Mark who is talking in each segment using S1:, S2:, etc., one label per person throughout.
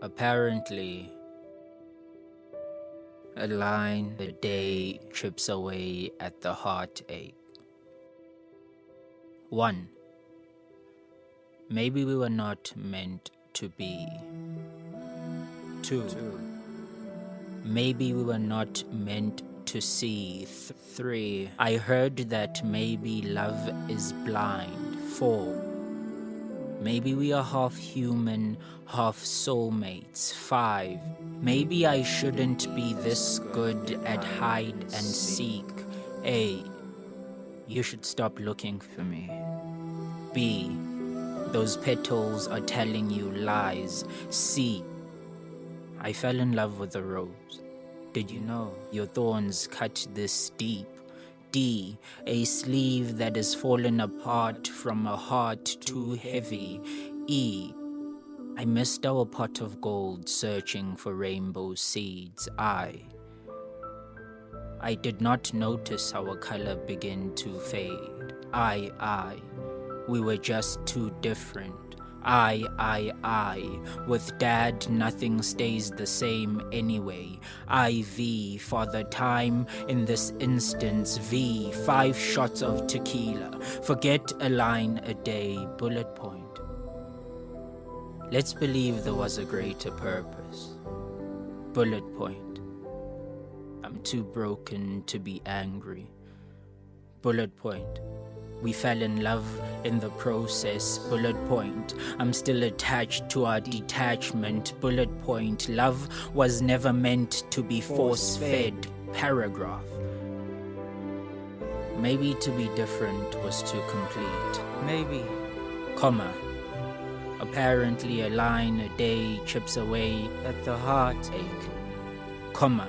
S1: Apparently, a line a day chips away at the heartache. 1. Maybe we were not meant to be. 2. Maybe we were not meant to see. 3. I heard that maybe love is blind. 4. Maybe we are half human, half soulmates. 5. Maybe I shouldn't be this good at hide and seek. A. You should stop looking for me. B. Those petals are telling you lies. C. I fell in love with a rose. Did you know your thorns cut this deep? D. A sleeve that has fallen apart from a heart too heavy. E. I missed our pot of gold searching for rainbow seeds. I did not notice our color begin to fade. We were just too different. With dad, nothing stays the same anyway. IV, Father Time, in this instance, V, 5 shots of tequila. Forget a line a day, bullet point. Let's believe there was a greater purpose. Bullet point. I'm too broken to be angry. Bullet point. We fell in love in the process. Bullet point. I'm still attached to our detachment. Bullet point. Love was never meant to be force-fed. Paragraph. Maybe to be different was to complete. Maybe. Comma. Apparently a line a day chips away at the heartache. Comma.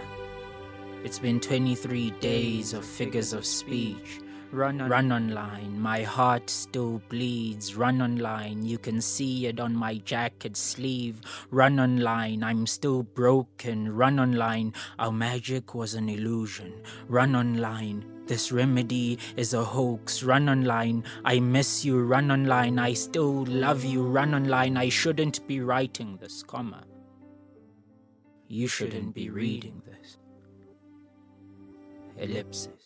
S1: It's been 23 days of figures of speech. Run online, my heart still bleeds. Run online, you can see it on my jacket sleeve. Run online, I'm still broken. Run online, our magic was an illusion. Run online, this remedy is a hoax. Run online, I miss you. Run online, I still love you. Run online, I shouldn't be writing this, comma. You shouldn't be reading this. Ellipsis.